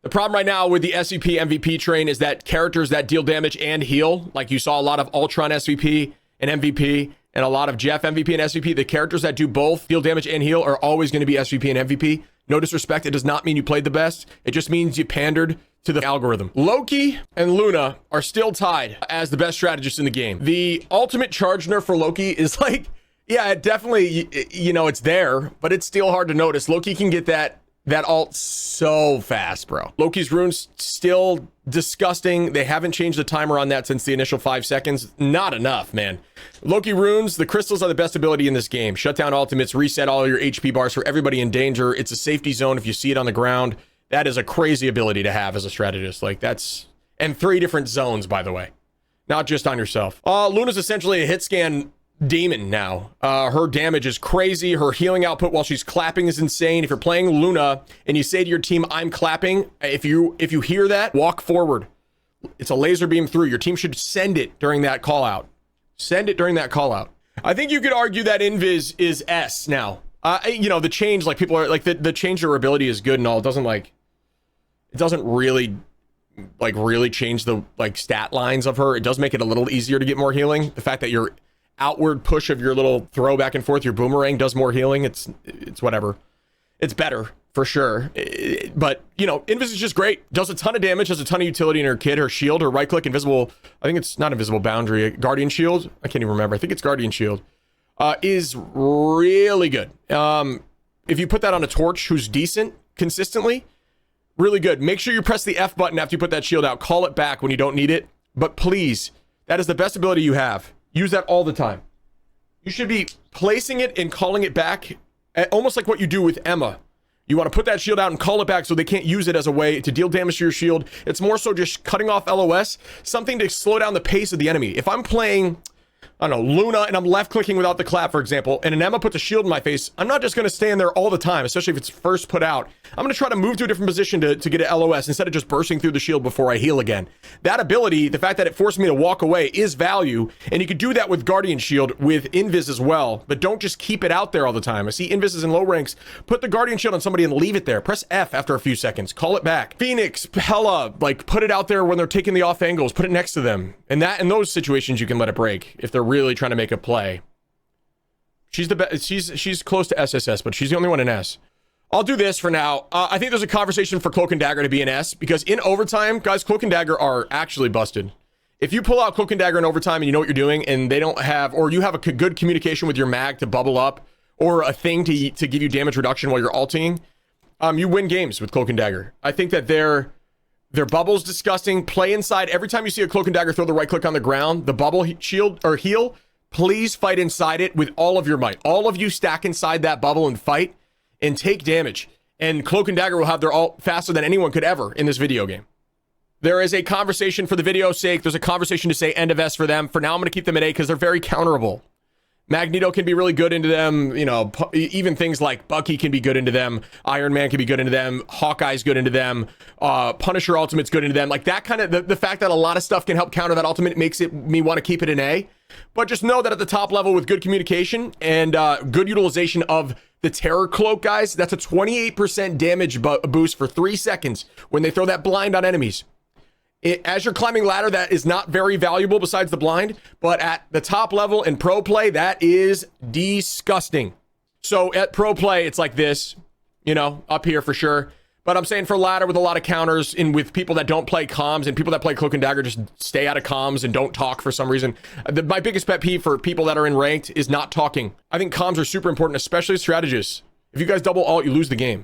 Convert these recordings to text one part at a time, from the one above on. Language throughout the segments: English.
The problem right now with the SVP MVP train is that characters that deal damage and heal, like you saw a lot of Ultron SVP and MVP and a lot of Jeff MVP and SVP, the characters that do both deal damage and heal are always going to be SVP and MVP. No disrespect, it does not mean you played the best. It just means you pandered to the algorithm. Loki and Luna are still tied as the best strategists in the game. The ultimate charge nerf for Loki is like, yeah, it definitely, you know, it's there, but it's still hard to notice. Loki can get that ult so fast, bro. Loki's runes still disgusting. They haven't changed the timer on that since the initial 5 seconds. Not enough, man. Loki runes, the crystals are the best ability in this game. Shut down ultimates, reset all your HP bars for everybody in danger. It's a safety zone if you see it on the ground. That is a crazy ability to have as a strategist. Like that's, and 3 different zones, by the way, not just on yourself. Luna's essentially a hit scan demon now. Her damage is crazy. Her healing output while she's clapping is insane. If you're playing Luna and you say to your team, I'm clapping, if you hear that, walk forward. It's a laser beam through. Your team should send it during that call out. Send it during that call out. I think you could argue that Invis is S now. You know, the change, like people are like the change to her ability is good and all. It doesn't really change the like stat lines of her. It does make it a little easier to get more healing. The fact that your outward push of your little throw back and forth, your boomerang does more healing. It's whatever. It's better for sure. But you know, Invis is just great. Does a ton of damage, has a ton of utility in her kit, her shield, her right click, invisible. I think it's not invisible boundary, Guardian shield. I can't even remember. I think it's Guardian shield. Is really good. If you put that on a torch who's decent consistently, really good. Make sure you press the F button after you put that shield out. Call it back when you don't need it. But please, that is the best ability you have. Use that all the time. You should be placing it and calling it back, almost like what you do with Emma. You want to put that shield out and call it back so they can't use it as a way to deal damage to your shield. It's more so just cutting off LOS, something to slow down the pace of the enemy. If I'm playing, I don't know, Luna, and I'm left clicking without the clap, for example, and an Emma puts a shield in my face, I'm not just going to stand there all the time, especially if it's first put out. I'm going to try to move to a different position to get an LOS instead of just bursting through the shield before I heal again. That ability, the fact that it forced me to walk away, is value, and you could do that with Guardian Shield, with Invis as well, but don't just keep it out there all the time. I see Invis in low ranks. Put the Guardian Shield on somebody and leave it there. Press F after a few seconds. Call it back. Phoenix, Hela, like put it out there when they're taking the off angles. Put it next to them. And that in those situations you can let it break if they're really trying to make a play. She's the best. She's close to SSS, but she's the only one in S. I'll do this for now. I think there's a conversation for Cloak and Dagger to be an S, because in overtime, guys, Cloak and Dagger are actually busted. If you pull out Cloak and Dagger in overtime and you know what you're doing, and they don't have, or you have a good communication with your mag to bubble up, or a thing to give you damage reduction while you're ulting, you win games with Cloak and Dagger. I think that their bubble's disgusting. Play inside. Every time you see a Cloak and Dagger throw the right click on the ground, the bubble shield or heal, please fight inside it with all of your might. All of you stack inside that bubble and fight and take damage. And Cloak and Dagger will have their ult faster than anyone could ever in this video game. There is a conversation for the video's sake. There's a conversation to say end of S for them. For now, I'm going to keep them at A because they're very counterable. Magneto can be really good into them. You know, even things like Bucky can be good into them. Iron Man can be good into them. Hawkeye's good into them. Punisher Ultimate's good into them. Like that kind of, the fact that a lot of stuff can help counter that ultimate makes me want to keep it in A. But just know that at the top level with good communication and good utilization of the Terror Cloak, guys, that's a 28% damage boost for 3 seconds when they throw that blind on enemies. As you're climbing ladder, that is not very valuable besides the blind, but at the top level in pro play, that is disgusting. So at pro play, it's like this, you know, up here for sure. But I'm saying for ladder with a lot of counters and with people that don't play comms and people that play Cloak and Dagger just stay out of comms and don't talk for some reason. My biggest pet peeve for people that are in ranked is not talking. I think comms are super important, especially strategists. If you guys double ult, you lose the game,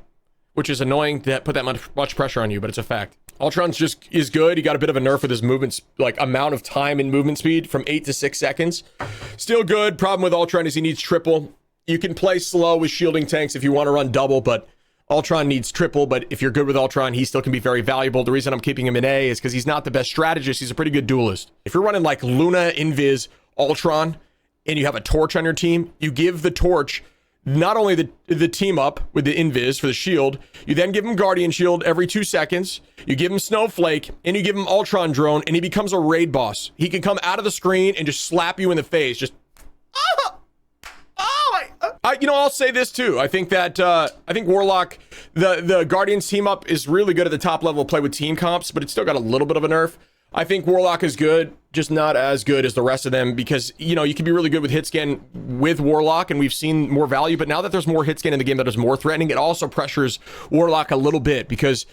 which is annoying to put that much pressure on you, but it's a fact. Ultron's just is good. He got a bit of a nerf with his movements, like amount of time in movement speed from 8 to 6 seconds. Still good. Problem with Ultron is he needs triple. You can play slow with shielding tanks if you want to run double, but Ultron needs triple. But if you're good with Ultron, he still can be very valuable. The reason I'm keeping him in A is because he's not the best strategist. He's a pretty good duelist. If you're running like Luna, Invis, Ultron, and you have a torch on your team, you give the torch not only the team up with the Invis for the shield, you then give him Guardian Shield every 2 seconds, you give him Snowflake, and you give him Ultron Drone, and he becomes a raid boss. He can come out of the screen and just slap you in the face. Just, I'll say this too. I think that I think Warlock, the Guardians team up is really good at the top level of play with team comps, but it's still got a little bit of a nerf. I think Warlock is good, just not as good as the rest of them because, you can be really good with hit scan with Warlock, and we've seen more value, but now that there's more hit scan in the game that is more threatening, it also pressures Warlock a little bit because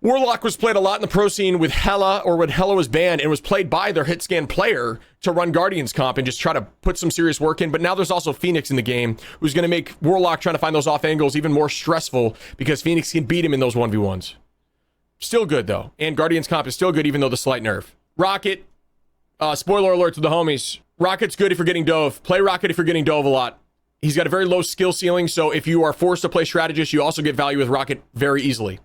Warlock was played a lot in the pro scene with Hela, or when Hela was banned, and was played by their hit scan player to run Guardians comp and just try to put some serious work in. But now there's also Phoenix in the game, who's going to make Warlock trying to find those off angles even more stressful because Phoenix can beat him in those 1v1s. Still good, though. And Guardians comp is still good, even though the slight nerf. Rocket, spoiler alert to the homies. Rocket's good if you're getting dove. Play Rocket if you're getting dove a lot. He's got a very low skill ceiling, so if you are forced to play Strategist, you also get value with Rocket very easily.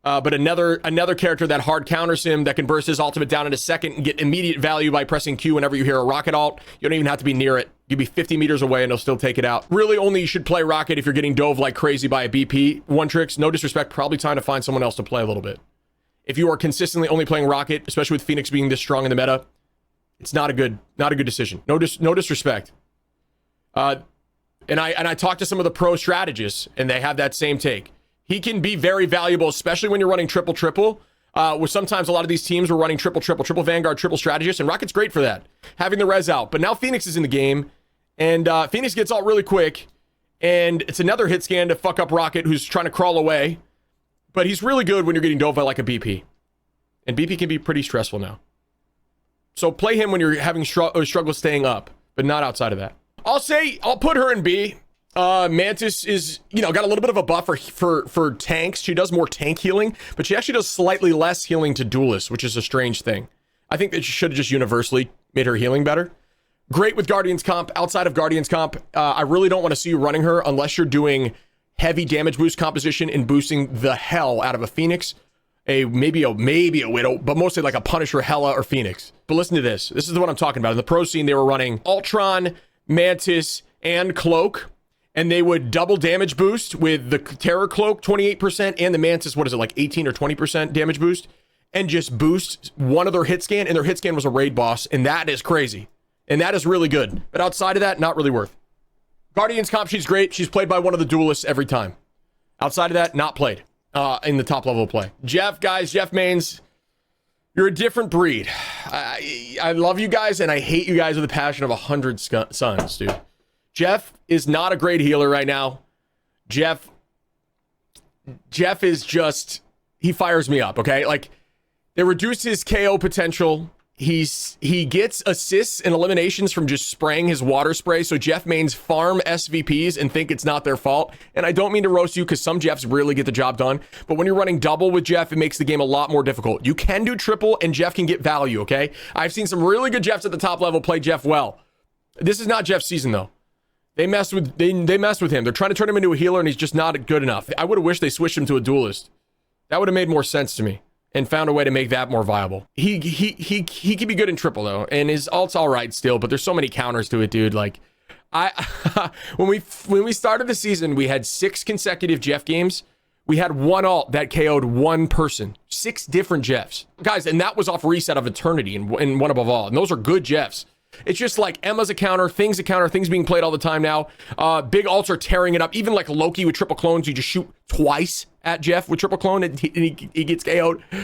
But another character that hard counters him, that can burst his ultimate down in a second and get immediate value by pressing Q whenever you hear a Rocket ult. You don't even have to be near it. You'd be 50 meters away and he'll still take it out. Really, only you should play Rocket if you're getting dove like crazy by a BP. One tricks, no disrespect, probably time to find someone else to play a little bit. If you are consistently only playing Rocket, especially with Phoenix being this strong in the meta, it's not a good decision. No disrespect. And I talked to some of the pro strategists, and they have that same take. He can be very valuable, especially when you're running triple, where sometimes a lot of these teams were running triple Vanguard, triple Strategist, and Rocket's great for that, having the res out. But now Phoenix is in the game, and Phoenix gets out really quick, and it's another hit scan to fuck up Rocket, who's trying to crawl away. But he's really good when you're getting dove by like a BP. And BP can be pretty stressful now. So play him when you're having struggle staying up, but not outside of that. I'll put her in B. Mantis is, got a little bit of a buff for tanks. She does more tank healing, but she actually does slightly less healing to duelists, which is a strange thing. I think that she should have just universally made her healing better. Great with Guardians comp. Outside of Guardians comp, I really don't want to see you running her unless you're doing heavy damage boost composition and boosting the hell out of a Phoenix. Maybe a Widow, but mostly like a Punisher, Hela, or Phoenix. But listen to this. This is what I'm talking about. In the pro scene, they were running Ultron, Mantis, and Cloak. And they would double damage boost with the Terror Cloak, 28%, and the Mantis, what is it, like 18 or 20% damage boost? And just boost one of their hit scan, and their hit scan was a raid boss, and that is crazy. And that is really good. But outside of that, not really worth. Guardians comp, she's great. She's played by one of the duelists every time. Outside of that, not played in the top level of play. Jeff, guys, Jeff mains, you're a different breed. I love you guys, and I hate you guys with a passion of 100 suns, dude. Jeff is not a great healer right now. Jeff is just, he fires me up, okay? Like, they reduce his KO potential. He gets assists and eliminations from just spraying his water spray. So Jeff mains farm SVPs and think it's not their fault. And I don't mean to roast you because some Jeffs really get the job done. But when you're running double with Jeff, it makes the game a lot more difficult. You can do triple and Jeff can get value, okay? I've seen some really good Jeffs at the top level play Jeff well. This is not Jeff's season though. They messed with him. They're trying to turn him into a healer and he's just not good enough. I would have wished they switched him to a duelist. That would have made more sense to me. And found a way to make that more viable. He can be good in triple though, and his ult's all right still, but there's so many counters to it, dude. Like, when we started the season, we had 6 consecutive Jeff games. We had one ult that KO'd one person, 6 different Jeffs, guys, and that was off Reset of Eternity and One Above All, and those are good Jeffs. It's just like Emma's a counter, things being played all the time now. Big ults are tearing it up. Even like Loki with triple clones, you just shoot twice at Jeff with triple clone and he gets KO'd.